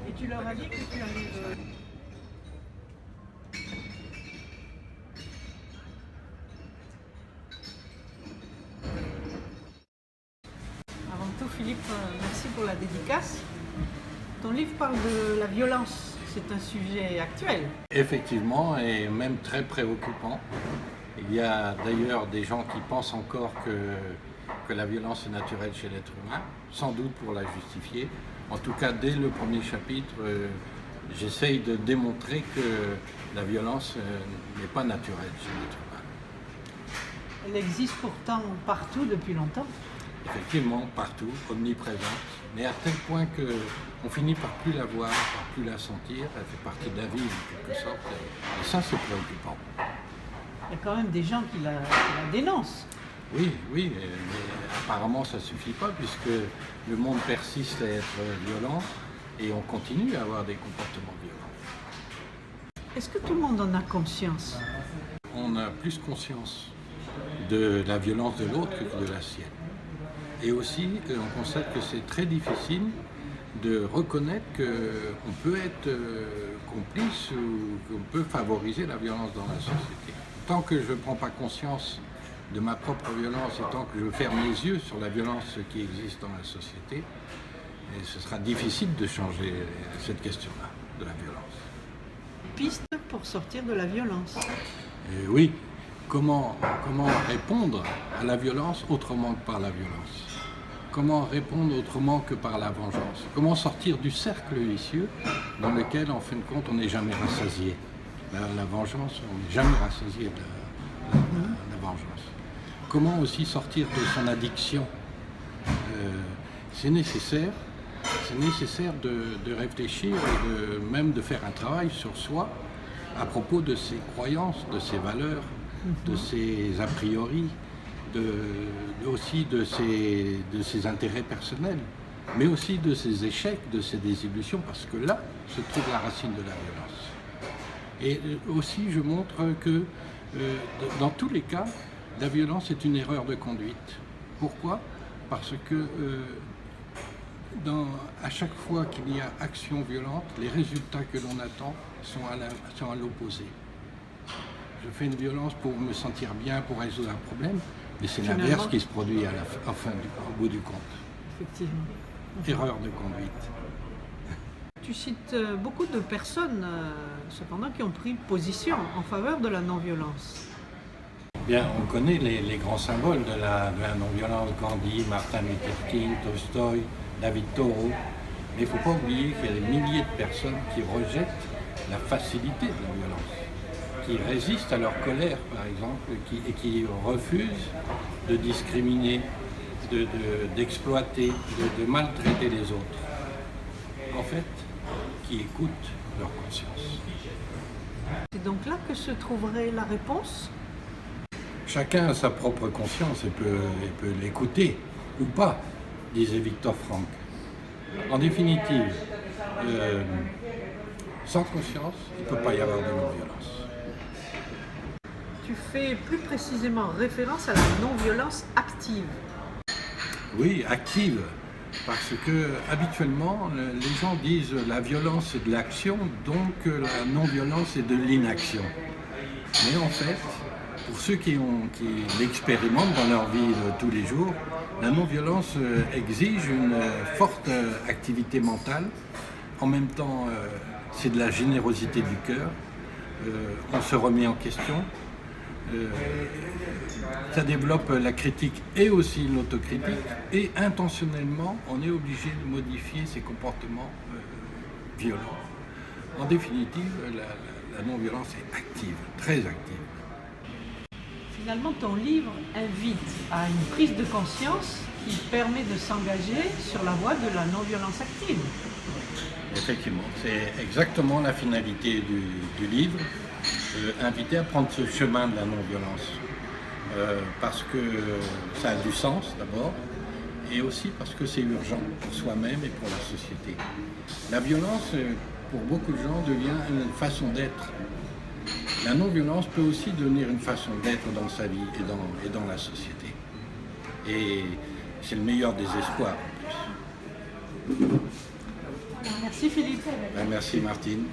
Et tu leur as dit que tu arrives. Avant tout, Philippe, merci pour la dédicace. Ton livre parle de la violence. C'est un sujet actuel. Effectivement, et même très préoccupant. Il y a d'ailleurs des gens qui pensent encore que la violence est naturelle chez l'être humain, sans doute pour la justifier. En tout cas, dès le premier chapitre, j'essaye de démontrer que la violence n'est pas naturelle chez l'être humain. Elle existe pourtant partout depuis longtemps. Effectivement, partout, omniprésente, mais à tel point qu'on finit par plus la voir, par plus la sentir. Elle fait partie de la vie en quelque sorte, et ça c'est préoccupant. Il y a quand même des gens qui la dénoncent. Oui, mais apparemment ça ne suffit pas puisque le monde persiste à être violent et on continue à avoir des comportements violents. Est-ce que tout le monde en a conscience? On a plus conscience de la violence de l'autre que de la sienne. Et aussi, on constate que c'est très difficile de reconnaître qu'on peut être complice ou qu'on peut favoriser la violence dans la société. Tant que je ne prends pas conscience de ma propre violence et tant que je ferme les yeux sur la violence qui existe dans la société, et ce sera difficile de changer cette question-là, de la violence. Piste pour sortir de la violence. Et oui, comment répondre à la violence autrement que par la violence? Comment répondre autrement que par la vengeance? Comment sortir du cercle vicieux dans lequel, en fin de compte, on n'est jamais rassasié? La vengeance, on n'est jamais rassasié de la vengeance. Comment aussi sortir de son addiction? C'est nécessaire de réfléchir et même de faire un travail sur soi à propos de ses croyances, de ses valeurs, de ses a priori, aussi de ses intérêts personnels, mais aussi de ses échecs, de ses désillusions, parce que là se trouve la racine de la violence. Et aussi je montre que dans tous les cas, la violence est une erreur de conduite. Pourquoi? Parce que à chaque fois qu'il y a action violente, les résultats que l'on attend sont à l'opposé. Je fais une violence pour me sentir bien, pour résoudre un problème, mais c'est l'inverse qui se produit au bout du compte. Effectivement. Erreur de conduite. Tu cites beaucoup de personnes, cependant, qui ont pris position en faveur de la non-violence. Bien, on connaît les grands symboles de la non-violence, Gandhi, Martin Luther King, Tolstoï, David Thoreau. Mais il ne faut pas oublier qu'il y a des milliers de personnes qui rejettent la facilité de la violence, qui résistent à leur colère, par exemple, et qui refusent de discriminer, d'exploiter, de maltraiter les autres. En fait, qui écoutent leur conscience. C'est donc là que se trouverait la réponse? Chacun a sa propre conscience et peut l'écouter ou pas, disait Victor Frank. En définitive, sans conscience, il ne peut pas y avoir de non-violence. Tu fais plus précisément référence à la non-violence active. Oui, active, parce que habituellement, les gens disent la violence c'est de l'action, donc la non-violence c'est de l'inaction. Mais en fait, pour ceux qui l'expérimentent dans leur vie de tous les jours, la non-violence exige une forte activité mentale. En même temps, c'est de la générosité du cœur. On se remet en question. Ça développe la critique et aussi l'autocritique. Et intentionnellement, on est obligé de modifier ses comportements violents. En définitive, la non-violence est active, très active. Finalement, ton livre invite à une prise de conscience qui permet de s'engager sur la voie de la non-violence active. Effectivement, c'est exactement la finalité du livre, inviter à prendre ce chemin de la non-violence. Parce que ça a du sens d'abord, et aussi parce que c'est urgent pour soi-même et pour la société. La violence, pour beaucoup de gens, devient une façon d'être. La non-violence peut aussi devenir une façon d'être dans sa vie et dans la société. Et c'est le meilleur des espoirs en plus. Voilà, merci Philippe. Ben, merci Martine.